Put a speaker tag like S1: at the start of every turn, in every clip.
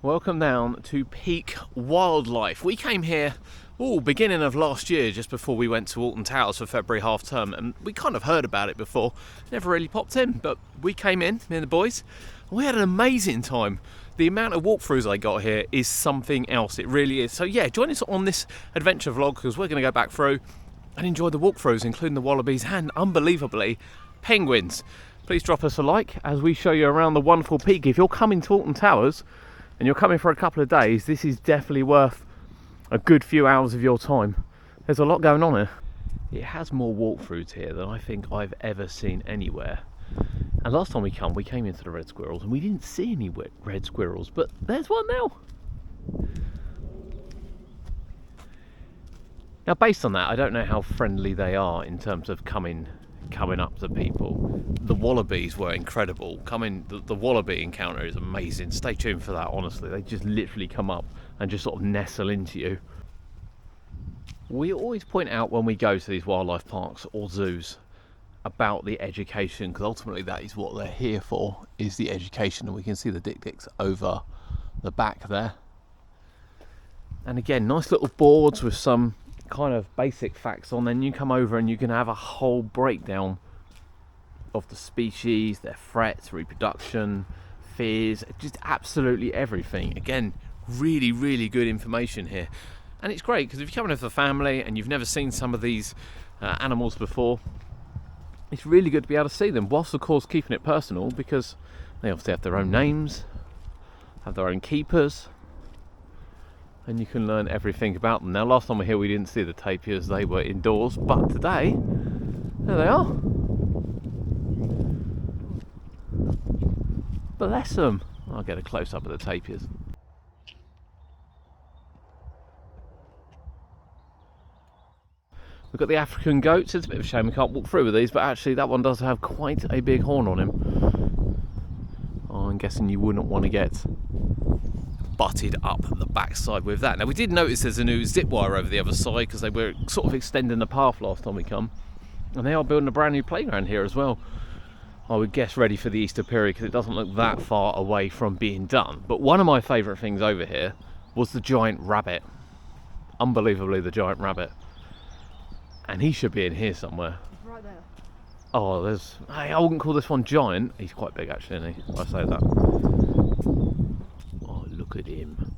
S1: Welcome down to Peak Wildlife. We came here beginning of last year, just before we went to Alton Towers for February half term, and we kind of heard about it before, never really popped in, but we came in, me and the boys, and we had an amazing time. The amount of walkthroughs I got here is something else, it really is. So yeah, join us on this adventure vlog, because we're going to go back through and enjoy the walkthroughs, including the wallabies and, unbelievably, penguins. Please drop us a like as we show you around the wonderful peak. If you're coming to Alton Towers and you're coming for a couple of days, this is definitely worth a good few hours of your time. There's a lot going on here. It has more walkthroughs here than I think I've ever seen anywhere. And last time we came into the red squirrels and we didn't see any red squirrels, but there's one now. Now, based on that, I don't know how friendly they are in terms of coming up to people. The wallabies were incredible. The wallaby encounter is amazing. Stay tuned for that, honestly. They just literally come up and just sort of nestle into you. We always point out when we go to these wildlife parks or zoos about the education, because ultimately that is what they're here for, is the education. And we can see the dik-diks over the back there. And again, nice little boards with some kind of basic facts on. Then you come over and you can have a whole breakdown of the species, their threats, reproduction, fears, just absolutely everything. Again, really, really good information here. And it's great because if you're coming with a family and you've never seen some of these animals before, it's really good to be able to see them, whilst of course keeping it personal, because they obviously have their own names, have their own keepers, and you can learn everything about them. Now, last time we were here we didn't see the tapirs, they were indoors, but today, there they are. Bless them. I'll get a close-up of the tapirs. We've got the African goats. It's a bit of a shame we can't walk through with these, but actually that one does have quite a big horn on him. Oh, I'm guessing you wouldn't want to get butted up the backside with that. Now, we did notice there's a new zip wire over the other side because they were sort of extending the path last time we come, and they are building a brand new playground here as well. I would guess ready for the Easter period, because it doesn't look that far away from being done. But one of my favourite things over here was the giant rabbit. Unbelievably, the giant rabbit. And he should be in here somewhere.
S2: He's right there.
S1: Oh, I wouldn't call this one giant. He's quite big actually, isn't he? I say that. Oh, look at him.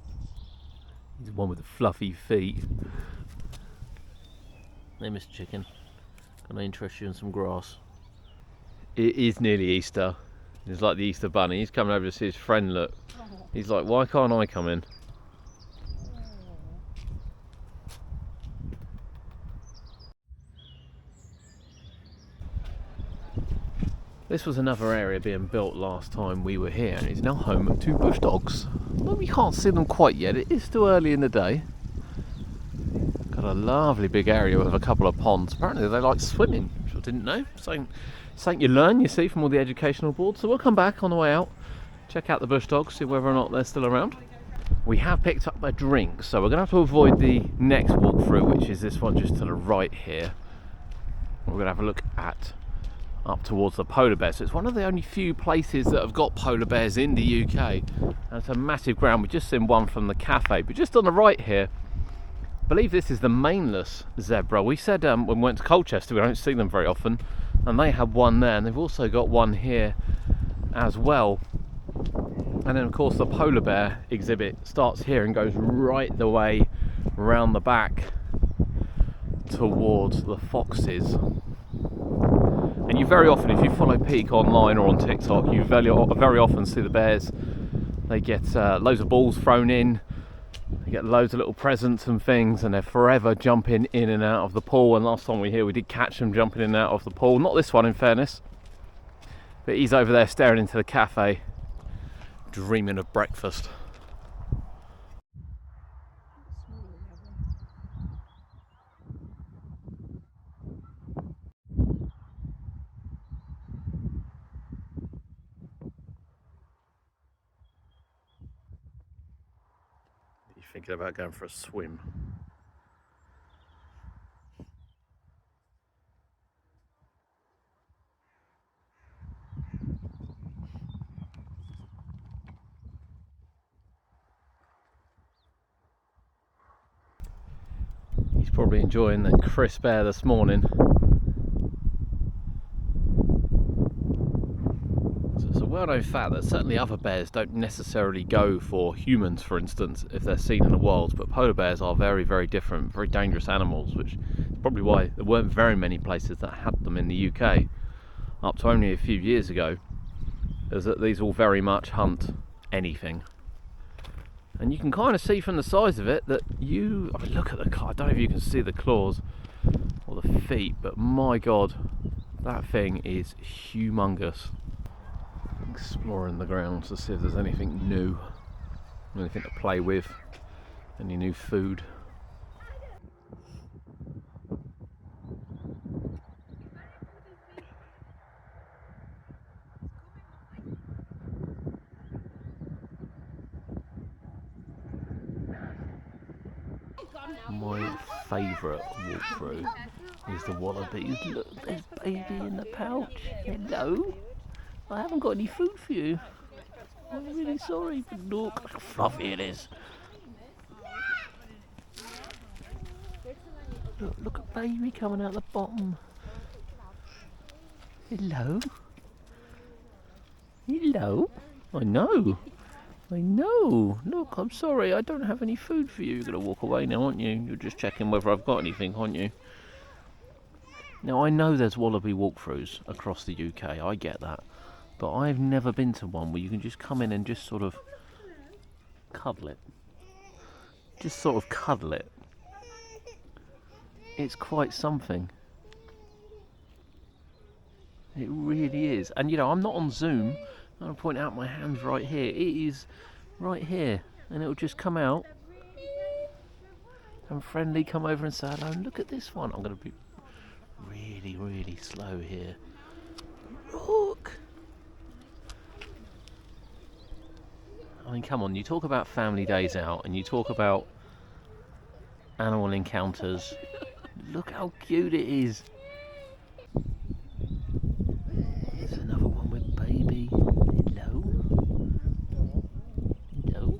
S1: He's the one with the fluffy feet. Hey, Mr. Chicken. Can I interest you in some grass? It is nearly Easter. It's like the Easter bunny. He's coming over to see his friend, look. He's like, why can't I come in? This was another area being built last time we were here, and it's now home to bush dogs. Well, we can't see them quite yet. It is still early in the day. Got a lovely big area with a couple of ponds. Apparently they like swimming, which I didn't know. Something you learn, you see, from all the educational boards. So we'll come back on the way out, check out the bush dogs, see whether or not they're still around. We have picked up a drink, so we're going to have to avoid the next walkthrough, which is this one just to the right here. We're going to have a look at up towards the polar bears. So it's one of the only few places that have got polar bears in the UK, and it's a massive ground. We've just seen one from the cafe, but just on the right here, I believe this is the maneless zebra. We said when we went to Colchester we don't see them very often, and they have one there, and they've also got one here as well. And then of course the polar bear exhibit starts here and goes right the way round the back towards the foxes. And you very often, if you follow Peak online or on TikTok, you very often see the bears. They get loads of balls thrown in, they get loads of little presents and things, and they're forever jumping in and out of the pool. And last time we were here we did catch them jumping in and out of the pool. Not this one, in fairness, but he's over there staring into the cafe, dreaming of breakfast. Thinking about going for a swim. Probably enjoying the crisp air this morning. So it's a well-known fact that certainly other bears don't necessarily go for humans, for instance, if they're seen in the wild, but polar bears are very, very different, very dangerous animals, which is probably why there weren't very many places that had them in the UK up to only a few years ago, is that these will very much hunt anything. And you can kind of see from the size of it that I mean, look at the I don't know if you can see the claws or the feet, but my god, that thing is humongous. Exploring the grounds to see if there's anything new, anything to play with, any new food. My favourite walkthrough is the wallabies. Look, there's baby in the pouch. Hello? I haven't got any food for you. I'm really sorry, but look how fluffy it is. Look at baby coming out the bottom. Hello? Hello? I know. Look, I'm sorry, I don't have any food for you. You're going to walk away now, aren't you? You're just checking whether I've got anything, aren't you? Now, I know there's wallaby walkthroughs across the UK, I get that. But I've never been to one where you can just come in and just sort of cuddle it. Just sort of cuddle it. It's quite something. It really is. And you know, I'm not on Zoom. I'm going to point out my hands right here. It is right here. And it'll just come out. And friendly come over and say hello. And look at this one. I'm going to be really, really slow here. Look. I mean, come on. You talk about family days out. And you talk about animal encounters. Look how cute it is. There's another one with baby. Hello? Hello?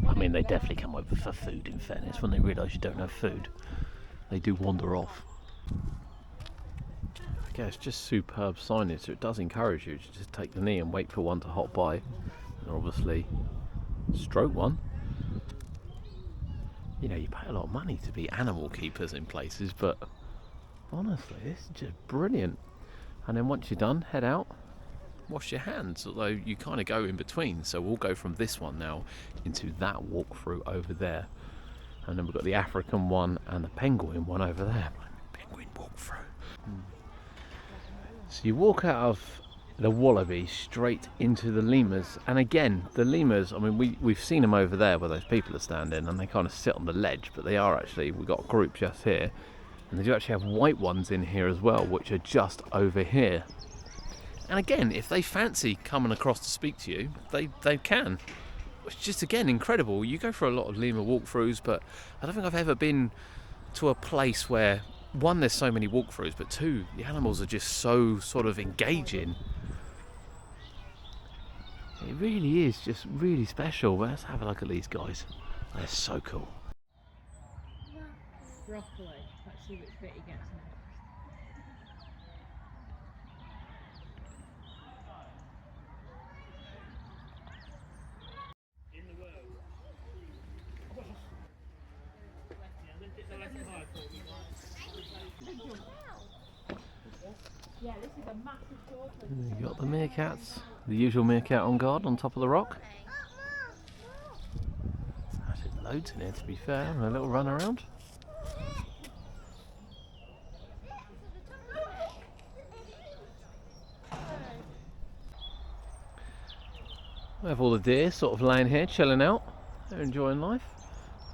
S1: I mean, they definitely come over for food, in fairness. When they realise you don't have food, they do wander off. Okay, it's just superb signage, so it does encourage you to just take the knee and wait for one to hop by. And obviously, stroke one. You know, you pay a lot of money to be animal keepers in places, but honestly, it's just brilliant. And then once you're done, head out, wash your hands, although you kind of go in between. So we'll go from this one now into that walkthrough over there. And then we've got the African one and the penguin one over there. Penguin walkthrough. So you walk out of the wallaby straight into the lemurs, and again the lemurs, I mean we've seen them over there where those people are standing and they kind of sit on the ledge, but they are actually, we've got a group just here, and they do actually have white ones in here as well, which are just over here. And again, if they fancy coming across to speak to you, they can, which is just again incredible. You go for a lot of lemur walkthroughs, but I don't think I've ever been to a place where, one, there's so many walkthroughs, but two, the animals are just so sort of engaging. It really is just really special. Let's have a look at these guys. They're so cool.
S2: Broccoli. Let's see which bit he gets next. Yeah, this is a massive tortoise.
S1: You got the meerkats, the usual meerkat on guard on top of the rock. There's loads in here, to be fair, and a little run around. We have all the deer sort of laying here, chilling out. They're enjoying life.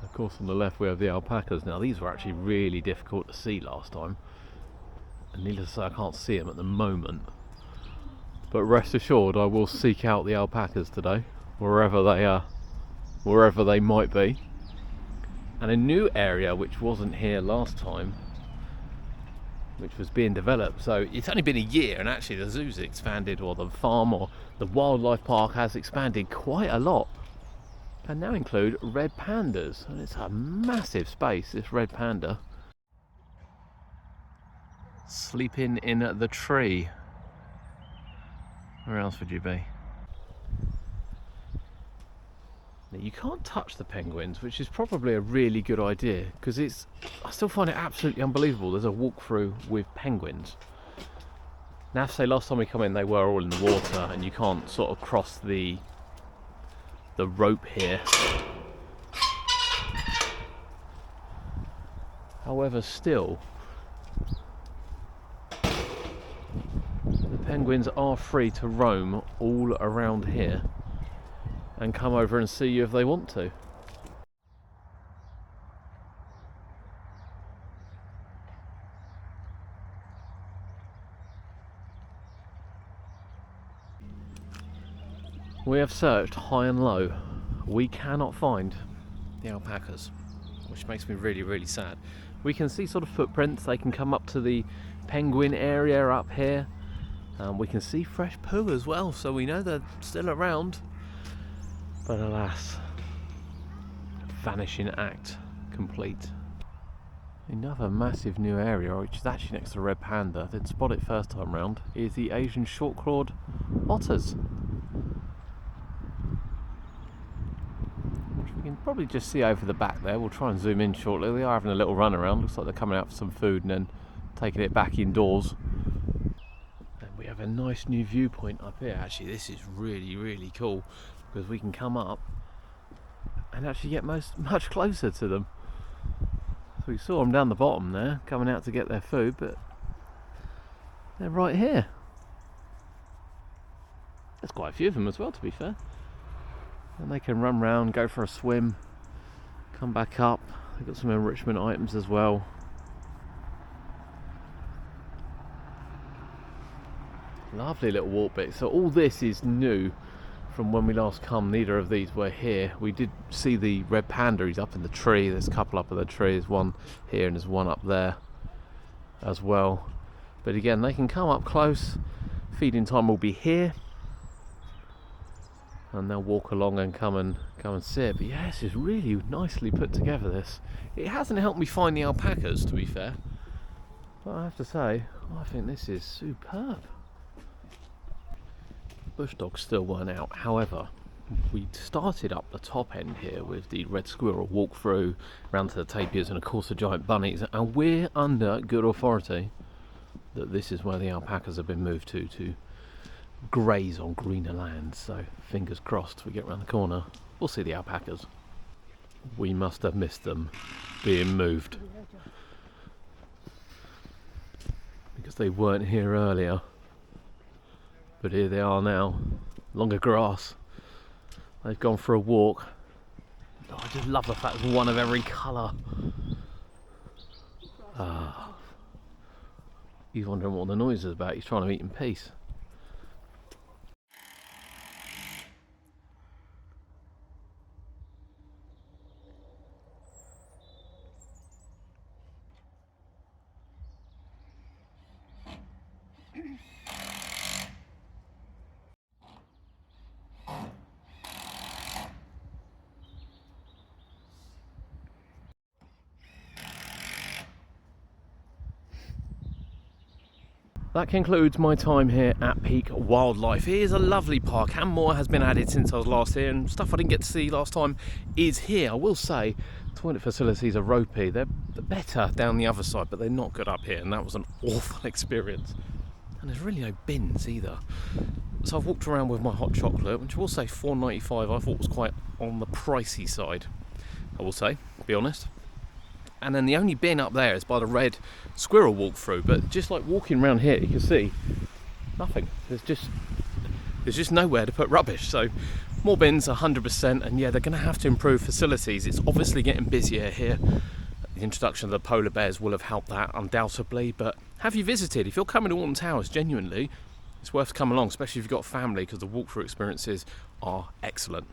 S1: Of course, on the left we have the alpacas. Now, these were actually really difficult to see last time. And needless to say, I can't see them at the moment. But rest assured, I will seek out the alpacas today, wherever they might be. And a new area which wasn't here last time, which was being developed. So it's only been a year, and actually the zoo's expanded, or the farm or the wildlife park has expanded quite a lot. can now include red pandas, and it's a massive space, this red panda. Sleeping in the tree. Where else would you be? Now, you can't touch the penguins, which is probably a really good idea, because I still find it absolutely unbelievable there's a walkthrough with penguins. Now, say last time we come in they were all in the water and you can't sort of cross the rope here. However, still, the penguins are free to roam all around here and come over and see you if they want to. We have searched high and low. We cannot find the alpacas, which makes me really, really sad. We can see sort of footprints. They can come up to the penguin area up here. We can see fresh poo as well, so we know they're still around. But alas, vanishing act complete. Another massive new area, which is actually next to the red panda, didn't spot it first time round, is the Asian short-clawed otters. Which we can probably just see over the back there. We'll try and zoom in shortly. They are having a little run around. Looks like they're coming out for some food and then taking it back indoors. And we have a nice new viewpoint up here. Actually, this is really, really cool, because we can come up and actually get much closer to them. So we saw them down the bottom there, coming out to get their food, but they're right here. There's quite a few of them as well, to be fair. And they can run round, go for a swim, come back up. They've got some enrichment items as well. Lovely little walk bit. So all this is new from when we last come. Neither of these were here. We did see the red panda. He's up in the tree. There's a couple up in the tree. There's one here and there's one up there as well. But again, they can come up close. Feeding time will be here, and they'll walk along and come and see it. But yeah, this is really nicely put together. This. It hasn't helped me find the alpacas, to be fair, but I have to say, I think this is superb. Bush dogs still weren't out. However, we started up the top end here with the red squirrel walkthrough round to the tapirs and of course the giant bunnies, and we're under good authority that this is where the alpacas have been moved to graze on greener land. So fingers crossed we get around the corner, we'll see the alpacas. We must have missed them being moved, because they weren't here earlier. But here they are now, longer grass. They've gone for a walk. Oh, I just love the fact there's one of every colour. He's wondering what the noise is about. He's trying to eat in peace. That concludes my time here at Peak Wildlife. It is a lovely park, and more has been added since I was last here, and stuff I didn't get to see last time is here. I will say, toilet facilities are ropey. They're better down the other side, but they're not good up here, and that was an awful experience. And there's really no bins either. So I've walked around with my hot chocolate, which I will say $4.95 I thought was quite on the pricey side, I will say, to be honest. And then the only bin up there is by the red squirrel walkthrough, but just like walking around here, you can see nothing. There's just nowhere to put rubbish. So more bins, 100%, and yeah, they're going to have to improve facilities. It's obviously getting busier here. The introduction of the polar bears will have helped that undoubtedly. But have you visited? If you're coming to Alton Towers, genuinely, it's worth coming along, especially if you've got family, because the walkthrough experiences are excellent.